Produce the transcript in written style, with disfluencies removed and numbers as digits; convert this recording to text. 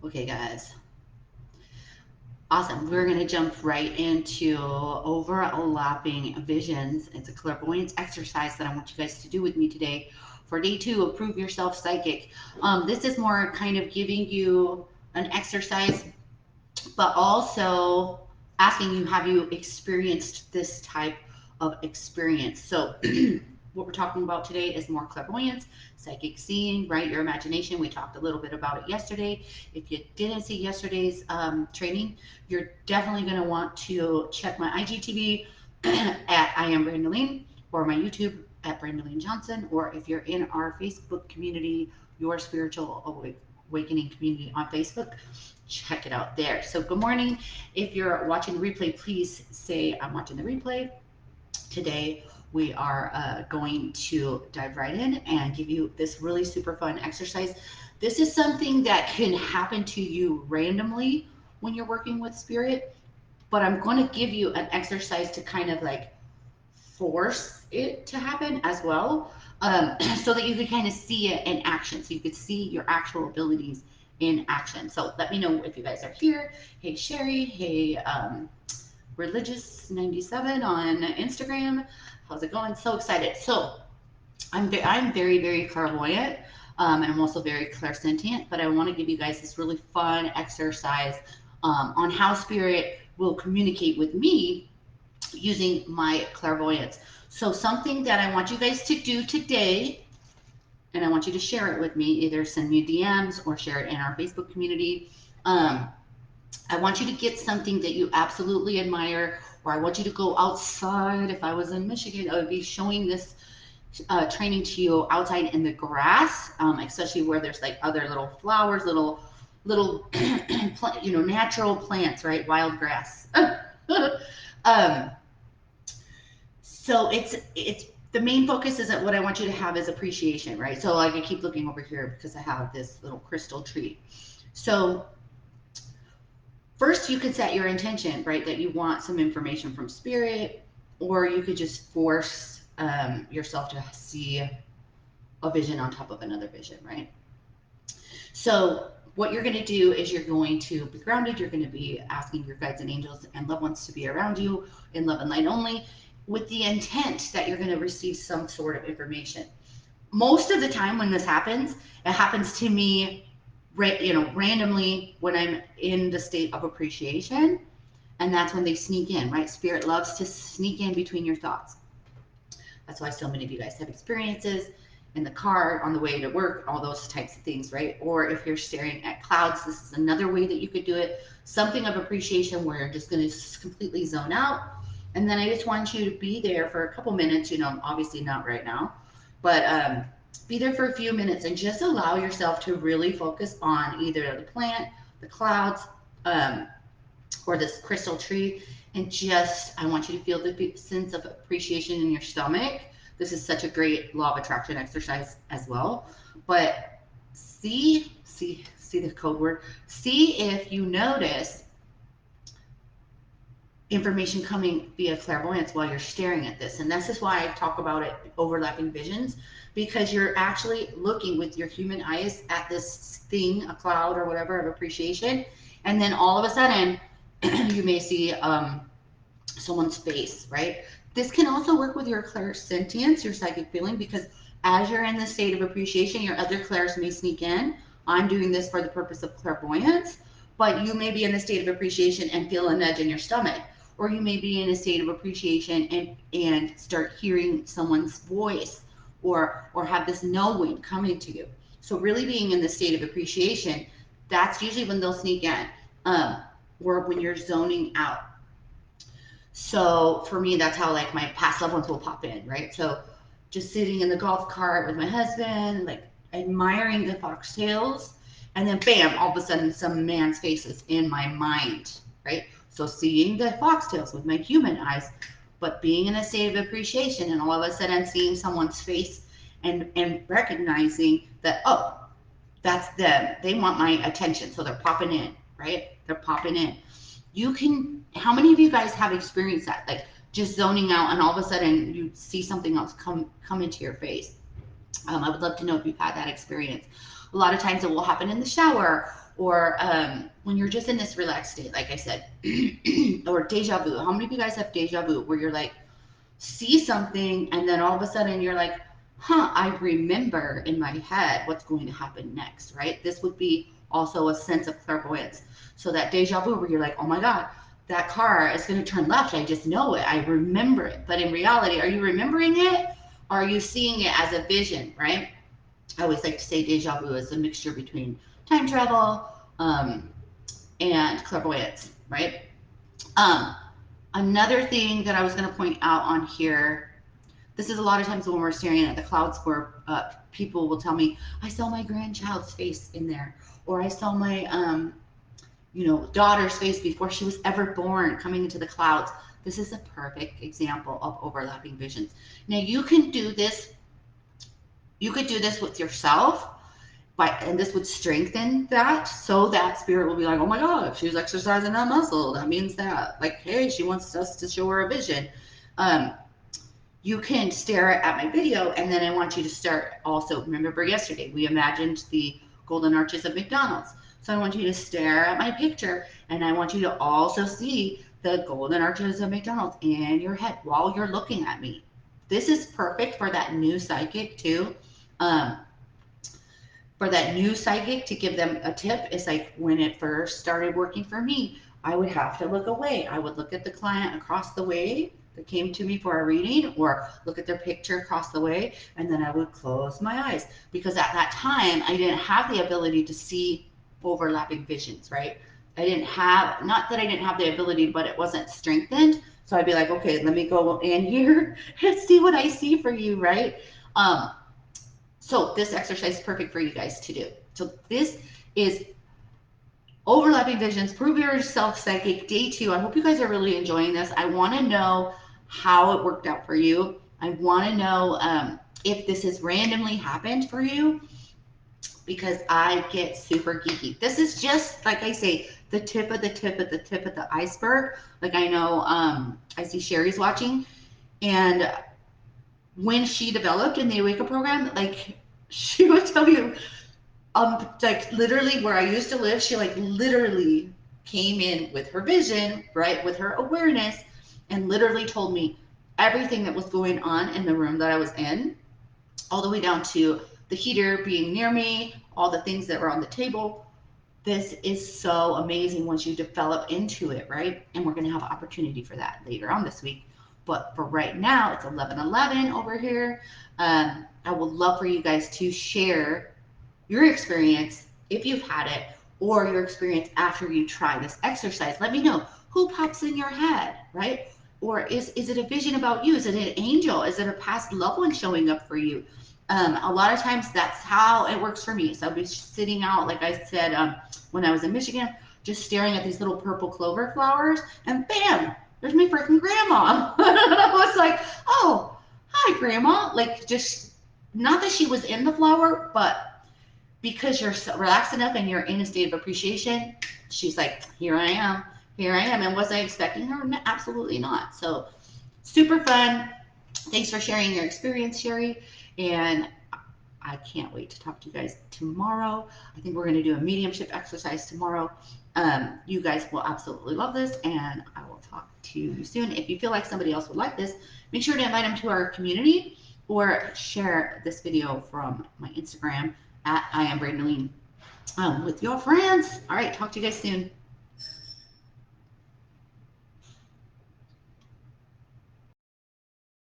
Okay, guys. Awesome. We're going to jump right into overlapping visions. It's a clairvoyance exercise that I want you guys to do with me today for day 2 of Prove Yourself Psychic. This is more kind of giving you an exercise, but also asking you, have you experienced this type of experience? So, what we're talking about today is more clairvoyance, psychic seeing, right? Your imagination. We talked a little bit about it yesterday. If you didn't see yesterday's training, you're definitely going to want to check my IGTV at I am Brandaline, or my YouTube at Brandaline Johnson, or if you're in our Facebook community, Your Spiritual Awakening community on Facebook, check it out there. So, good morning. If you're watching the replay, please say I'm watching the replay. Today, we are going to dive right in and give you this really super fun exercise. This is something that can happen to you randomly when you're working with spirit, but I'm going to give you an exercise to kind of like force it to happen as well, so that you could kind of see it in action, so you could see your actual abilities in action. So let me know if you guys are here. Hey Sherry, hey Religious 97 on Instagram. How's it going? So excited. So I'm very, very clairvoyant, and I'm also very clairsentient, but I want to give you guys this really fun exercise on how spirit will communicate with me using my clairvoyance. So, something that I want you guys to do today, and I want you to share it with me, either send me DMs or share it in our Facebook community. Um, I want you to get something that you absolutely admire, or I want you to go outside. If I was in Michigan, I would be showing this training to you outside in the grass, especially where there's like other little flowers, little natural plants, right? Wild grass. um, so it's the main focus is that what I want you to have is appreciation, right? So like I keep looking over here because I have this little crystal tree. So first you could set your intention, right? That you want some information from spirit, or you could just force yourself to see a vision on top of another vision, right? So what you're going to do is you're going to be grounded. You're going to be asking your guides and angels and loved ones to be around you in love and light only, with the intent that you're going to receive some sort of information. Most of the time when this happens, it happens to me, randomly when I'm in the state of appreciation, and that's when they sneak in, right? Spirit loves to sneak in between your thoughts. That's why so many of you guys have experiences in the car on the way to work, all those types of things, right? Or if you're staring at clouds, this is another way that you could do it. Something of appreciation where you're just going to completely zone out. And then I just want you to be there for a couple minutes, obviously not right now, but be there for a few minutes and just allow yourself to really focus on either the plant, the clouds, um, or this crystal tree, and just I want you to feel the sense of appreciation in your stomach. This is such a great law of attraction exercise as well. But see the code word. See if you notice information coming via clairvoyance while you're staring at this. And this is why I talk about it overlapping visions, because you're actually looking with your human eyes at this thing, a cloud or whatever of appreciation, and then all of a sudden you may see someone's face, right? This can also work with your clairsentience, your psychic feeling, because as you're in this state of appreciation, your other clairs may sneak in. I'm doing this for the purpose of clairvoyance, but you may be in a state of appreciation and feel a nudge in your stomach, or you may be in a state of appreciation and start hearing someone's voice, or have this knowing coming to you. So really being in the state of appreciation, that's usually when they'll sneak in, um, or when you're zoning out. So for me, that's how like my past loved ones will pop in, right? So just sitting in the golf cart with my husband, like admiring the foxtails, and then bam, all of a sudden some man's face is in my mind, right? So seeing the foxtails with my human eyes, but being in a state of appreciation, and all of a sudden seeing someone's face and recognizing that, oh, that's them. They want my attention, so they're popping in, right? They're popping in. You can, how many of you guys have experienced that? Like just zoning out and all of a sudden you see something else come into your face. I would love to know if you've had that experience. A lot of times it will happen in the shower, or when you're just in this relaxed state, like I said, or deja vu. How many of you guys have deja vu where you're like, see something, and then all of a sudden you're like, huh, I remember in my head what's going to happen next, right? This would be also a sense of clairvoyance. So that deja vu where you're like, oh my God, that car is going to turn left. I just know it. I remember it. But in reality, are you remembering it? Or are you seeing it as a vision, right? I always like to say deja vu is a mixture between time travel and clairvoyance, right? Um, Another thing that I was going to point out on here, this is a lot of times when we're staring at the clouds where people will tell me, I saw my grandchild's face in there, or I saw my, daughter's face before she was ever born coming into the clouds. This is a perfect example of overlapping visions. Now you could do this with yourself, and this would strengthen that, so that spirit will be like, oh my God, she's exercising that muscle. That means that, like, hey, she wants us to show her a vision. Um, you can stare at my video, and then I want you to start also. Remember yesterday, we imagined the golden arches of McDonald's. So I want you to stare at my picture, and I want you to also see the golden arches of McDonald's in your head while you're looking at me. This is perfect for that new psychic too. Um, for that new psychic, to give them a tip, is like when it first started working for me, I would have to look away. I would look at the client across the way that came to me for a reading, or look at their picture across the way, and then I would close my eyes, because at that time I didn't have the ability to see overlapping visions, right? I didn't have, not that I didn't have the ability, but it wasn't strengthened. So I'd be like, okay, let me go in here and see what I see for you, right? Um, so this exercise is perfect for you guys to do. So this is overlapping visions, prove yourself psychic, day 2. I hope you guys are really enjoying this. I want to know how it worked out for you. I want to know if this has randomly happened for you, because I get super geeky. This is just, like I say, the tip of the tip of the tip of the iceberg. Like, I know I see Sherry's watching, and when she developed in the Awaken program, like, she would tell you, like, literally where I used to live, she like literally came in with her vision, right, with her awareness, and literally told me everything that was going on in the room that I was in, all the way down to the heater being near me, all the things that were on the table. This is so amazing once you develop into it, right? And we're going to have an opportunity for that later on this week. But for right now, it's 11:11 over here. I would love for you guys to share your experience, if you've had it, or your experience after you try this exercise. Let me know who pops in your head, right? Or is it a vision about you? Is it an angel? Is it a past loved one showing up for you? A lot of times that's how it works for me. So I'll be sitting out, like I said, when I was in Michigan, just staring at these little purple clover flowers, and bam, there's my freaking grandma. And I was like, oh, hi, grandma. Like, just not that she was in the flower, but because you're so relaxed enough and you're in a state of appreciation, she's like, here I am, here I am. And was I expecting her? No, absolutely not. So super fun. Thanks for sharing your experience, Sherry. And I can't wait to talk to you guys tomorrow. I think we're going to do a mediumship exercise tomorrow. You guys will absolutely love this, and I will talk to you soon. If you feel like somebody else would like this, make sure to invite them to our community, or share this video from my Instagram at I am Brandolene with your friends. All right, talk to you guys soon.